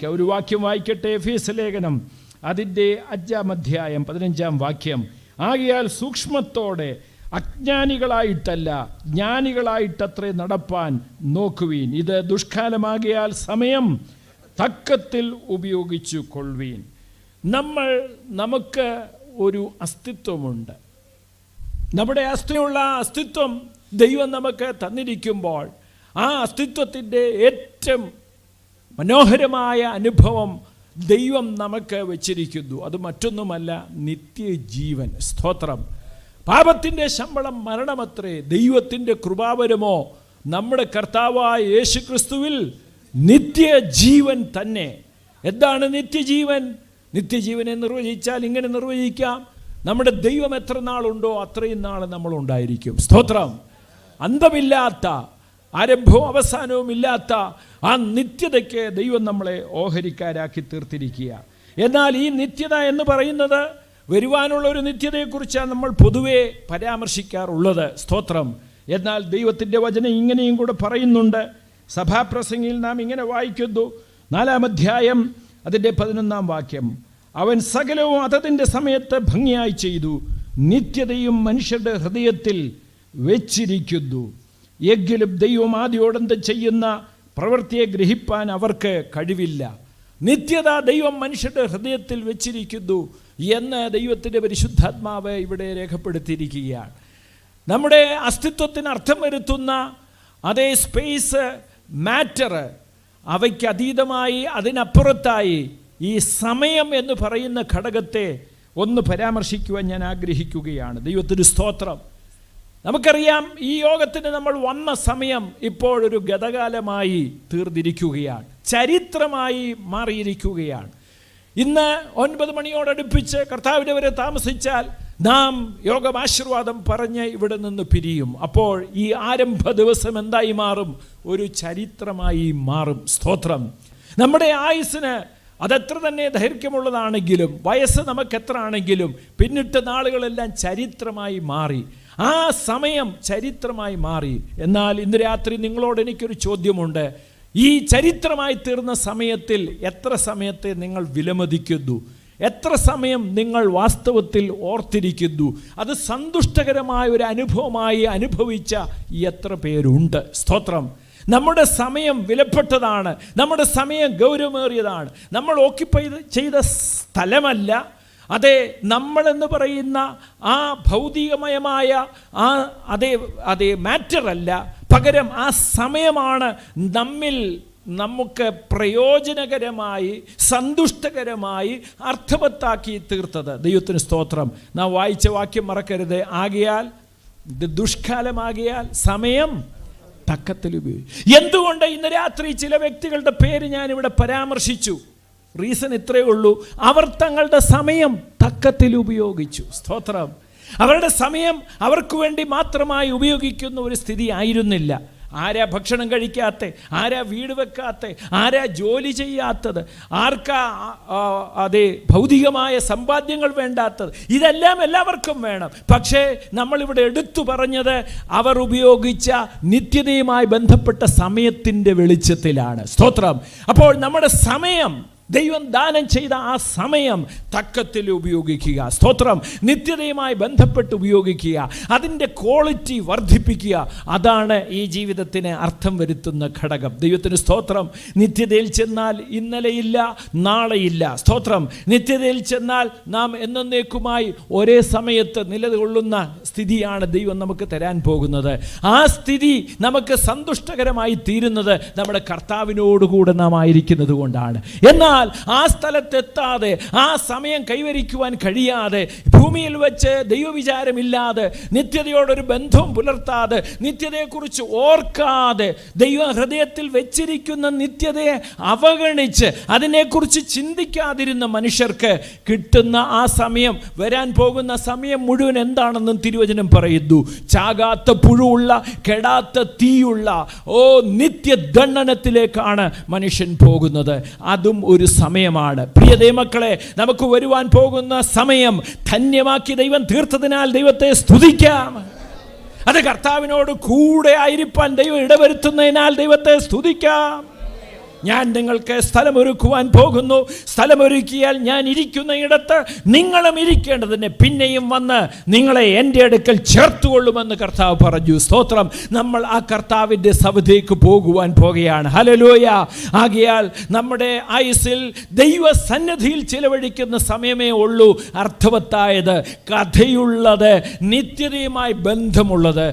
വാക്ക്. ഒരു വാക്യം വായിക്കട്ടെ. എഫേസ്യ ലേഖനം അതിൻ്റെ 5-ാം അധ്യായം 15-ാം വാക്യം. ആകയാൽ സൂക്ഷ്മത്തോടെ അജ്ഞാനികളായിട്ടല്ല ജ്ഞാനികളായിട്ടത്രേ നടപ്പാൻ നോക്കുവീൻ. ഇത് ദുഷ്കാലമാകിയാൽ സമയം തക്കത്തിൽ ഉപയോഗിച്ചു കൊള്ളുവീൻ. നമുക്ക് ഒരു അസ്തിത്വമുണ്ട്. നമ്മുടെ അസ്തിത്വം ദൈവം നമുക്ക് തന്നിരിക്കുമ്പോൾ ആ അസ്തിത്വത്തിൻ്റെ ഏറ്റവും മനോഹരമായ അനുഭവം ദൈവം നമുക്ക് വച്ചിരിക്കുന്നു. അത് മറ്റൊന്നുമല്ല, നിത്യജീവൻ. സ്തോത്രം. പാപത്തിൻ്റെ ശമ്പളം മരണമത്രേ, ദൈവത്തിൻ്റെ കൃപാവരമോ നമ്മുടെ കർത്താവായ യേശുക്രിസ്തുവിൽ നിത്യജീവൻ തന്നെ. എന്താണ് നിത്യജീവൻ? നിത്യജീവനെ നിർവചിച്ചാൽ ഇങ്ങനെ നിർവചിക്കാം: നമ്മുടെ ദൈവം എത്ര നാളുണ്ടോ അത്രയും നാൾ നമ്മളുണ്ടായിരിക്കും. സ്തോത്രം. അന്തമില്ലാത്ത, ആരംഭവും അവസാനവും ഇല്ലാത്ത ആ നിത്യതയ്ക്ക് ദൈവം നമ്മളെ ഓഹരിക്കാരാക്കി തീർത്തിരിക്കുക. എന്നാൽ ഈ നിത്യത എന്ന് പറയുന്നത് വരുവാനുള്ള ഒരു നിത്യതയെക്കുറിച്ചാണ് നമ്മൾ പൊതുവെ പരാമർശിക്കാറുള്ളത്. സ്തോത്രം. എന്നാൽ ദൈവത്തിൻ്റെ വചനം ഇങ്ങനെയും കൂടെ പറയുന്നുണ്ട്. സഭാപ്രസംഗിയിൽ നാം ഇങ്ങനെ വായിക്കുന്നു, 4-ാം അധ്യായം അതിൻ്റെ 11-ാം വാക്യം. അവൻ സകലവും അതതിൻ്റെ സമയത്ത് ഭംഗിയായി ചെയ്തു, നിത്യതയും മനുഷ്യരുടെ ഹൃദയത്തിൽ വെച്ചിരിക്കുന്നു. എങ്കിലും ദൈവം ആദ്യോടന്ത് ചെയ്യുന്ന പ്രവൃത്തിയെ ഗ്രഹിപ്പാൻ അവർക്ക് കഴിവില്ല. നിത്യത ദൈവം മനുഷ്യരുടെ ഹൃദയത്തിൽ വെച്ചിരിക്കുന്നു എന്ന് ദൈവത്തിൻ്റെ പരിശുദ്ധാത്മാവ് ഇവിടെ രേഖപ്പെടുത്തിയിരിക്കുകയാണ്. നമ്മുടെ അസ്തിത്വത്തിന് അർത്ഥം വരുത്തുന്ന അതേ സ്പേസ്, മാറ്റർ, അവയ്ക്ക് അതീതമായി അതിനപ്പുറത്തായി ഈ സമയം എന്ന് പറയുന്ന ഘടകത്തെ ഒന്ന് പരാമർശിക്കുവാൻ ഞാൻ ആഗ്രഹിക്കുകയാണ്. ദൈവത്തിന് സ്തോത്രം. നമുക്കറിയാം, ഈ യോഗത്തിന് നമ്മൾ വന്ന സമയം ഇപ്പോഴൊരു ഗതകാലമായി തീർന്നിരിക്കുകയാണ്, ചരിത്രമായി മാറിയിരിക്കുകയാണ്. ഇന്ന് 9 മണിയോടടുപ്പിച്ച് കർത്താവിനെ വരെ താമസിച്ചാൽ നാം യോഗമാശീർവാദം പറഞ്ഞ് ഇവിടെ നിന്ന് പിരിയും. അപ്പോൾ ഈ ആരംഭ ദിവസം എന്തായി മാറും? ഒരു ചരിത്രമായി മാറും. സ്തോത്രം. നമ്മുടെ ആയുസ്സിന് അതെത്ര തന്നെ ദൈർഘ്യമുള്ളതാണെങ്കിലും, വയസ്സ് നമുക്കെത്ര ആണെങ്കിലും, പിന്നിട്ട നാളുകളെല്ലാം ചരിത്രമായി മാറി. ആ സമയം ചരിത്രമായി മാറി. എന്നാൽ ഇന്ന് രാത്രി നിങ്ങളോട് എനിക്കൊരു ചോദ്യമുണ്ട്. ഈ ചരിത്രമായി തീർന്ന സമയത്തിൽ എത്ര സമയത്തെ നിങ്ങൾ വിലമതിക്കുന്നു? എത്ര സമയം നിങ്ങൾ വാസ്തവത്തിൽ ഓർത്തിരിക്കുന്നു? അത് സന്തുഷ്ടകരമായ ഒരു അനുഭവമായി അനുഭവിച്ച എത്ര പേരുണ്ട്? സ്തോത്രം. നമ്മുടെ സമയം വിലപ്പെട്ടതാണ്, നമ്മുടെ സമയം ഗൗരവമേറിയതാണ്. നമ്മൾ ഓക്യുപ്പൈ ചെയ്ത സ്ഥലമല്ല, അതെ, നമ്മളെന്ന് പറയുന്ന ആ ഭൗതികമയമായ അതേ മാറ്ററല്ല, പകരം ആ സമയമാണ് നമുക്ക് പ്രയോജനകരമായി, സന്തുഷ്ടകരമായി, അർത്ഥവത്താക്കി തീർത്തത്. ദൈവത്തിന് സ്തോത്രം. നാം വായിച്ച വാക്യം മറക്കരുത്. ആകയാൽ ഇത് ദുഷ്കാലമാകിയാൽ സമയം തക്കത്തിൽ ഉപയോഗിച്ചു. എന്തുകൊണ്ട് ഇന്ന് രാത്രി ചില വ്യക്തികളുടെ പേര് ഞാനിവിടെ പരാമർശിച്ചു? റീസൺ ഇത്രയേ ഉള്ളൂ. അവർ തങ്ങളുടെ സമയം തക്കത്തിൽ ഉപയോഗിച്ചു. സ്തോത്രം. അവരുടെ സമയം അവർക്ക് വേണ്ടി മാത്രമായി ഉപയോഗിക്കുന്ന ഒരു സ്ഥിതി ആയിരുന്നില്ല. ആരാ ഭക്ഷണം കഴിക്കാത്ത, ആരാ വീട് വെക്കാത്ത, ആരാ ജോലി ചെയ്യാത്തത്, ആർക്കാ അതേ ഭൗതികമായ സമ്പാദ്യങ്ങൾ വേണ്ടാത്തത്, ഇതെല്ലാം എല്ലാവർക്കും വേണം. പക്ഷേ നമ്മളിവിടെ എടുത്തു പറഞ്ഞത് അവർ ഉപയോഗിച്ച നിത്യതയുമായി ബന്ധപ്പെട്ട സമയത്തിൻ്റെ വെളിച്ചത്തിലാണ്. സ്തോത്രം. അപ്പോൾ നമ്മുടെ സമയം, ദൈവം ദാനം ചെയ്ത ആ സമയം തക്കത്തിൽ ഉപയോഗിക്കുക. സ്തോത്രം. നിത്യതയുമായി ബന്ധപ്പെട്ട് ഉപയോഗിക്കുക, അതിൻ്റെ ക്വാളിറ്റി വർദ്ധിപ്പിക്കുക. അതാണ് ഈ ജീവിതത്തിന് അർത്ഥം വരുത്തുന്ന ഘടകം. ദൈവത്തിന് സ്തോത്രം. നിത്യതയിൽ ചെന്നാൽ ഇന്നലെയില്ല, നാളെയില്ല. സ്തോത്രം. നിത്യതയിൽ ചെന്നാൽ നാം എന്നേക്കുമായി ഒരേ സമയത്ത് നിലകൊള്ളുന്ന സ്ഥിതിയാണ് ദൈവം നമുക്ക് തരാൻ പോകുന്നത്. ആ സ്ഥിതി നമുക്ക് സന്തുഷ്ടകരമായി തീരുന്നത് നമ്മുടെ കർത്താവിനോടുകൂടെ നാം ആയിരിക്കുന്നത് കൊണ്ടാണ്. എന്നാൽ ആ സ്ഥലത്തെത്താതെ, ആ സമയം കൈവരിക്കുവാൻ കഴിയാതെ, ഭൂമിയിൽ വെച്ച് ദൈവവിചാരമില്ലാതെ, നിത്യതയോടൊരു ബന്ധവും പുലർത്താതെ, നിത്യതയെക്കുറിച്ച് ഓർക്കാതെ, ദൈവ ഹൃദയത്തിൽ വെച്ചിരിക്കുന്ന നിത്യതയെ അവഗണിച്ച് അതിനെക്കുറിച്ച് ചിന്തിക്കാതിരുന്ന മനുഷ്യർക്ക് കിട്ടുന്ന ആ സമയം, വരാൻ പോകുന്ന സമയം മുഴുവൻ എന്താണെന്നും തിരുവചനം പറയുന്നു. ചാകാത്ത പുഴുവുള്ള, കെടാത്ത തീയുള്ള നിത്യദണ്ഡനത്തിലേക്കാണ് മനുഷ്യൻ പോകുന്നത്. അതും ഒരു സമയമാണ്. പ്രിയ ദൈവമക്കളെ, നമുക്ക് വരുവാൻ പോകുന്ന സമയം ധന്യമാക്കി ദൈവം തീർത്തതിനാൽ ദൈവത്തെ സ്തുതിക്കാം. അത് കർത്താവിനോട് കൂടെ ആയിരിക്കാൻ ദൈവം ഇടവരുത്തുന്നതിനാൽ ദൈവത്തെ സ്തുതിക്കാം. ഞാൻ നിങ്ങൾക്ക് സ്ഥലമൊരുക്കുവാൻ പോകുന്നു. സ്ഥലമൊരുക്കിയാൽ ഞാൻ ഇരിക്കുന്ന ഇടത്ത് നിങ്ങളും ഇരിക്കേണ്ടതിന് പിന്നെയും വന്ന് നിങ്ങളെ എൻ്റെ അടുക്കൽ ചേർത്തുകൊള്ളുമെന്ന് കർത്താവ് പറഞ്ഞു. സ്തോത്രം. നമ്മൾ ആ കർത്താവിൻ്റെ സവിധേക്ക് പോകുവാൻ പോകുകയാണ്. ഹല്ലേലൂയ. ആകയാൽ നമ്മുടെ ആയുസ്സിൽ ദൈവസന്നിധിയിൽ ചിലവഴിക്കുന്ന സമയമേ ഉള്ളൂ അർത്ഥവത്തായത്, കഥയുള്ളത്, നിത്യതയുമായി ബന്ധമുള്ളത്.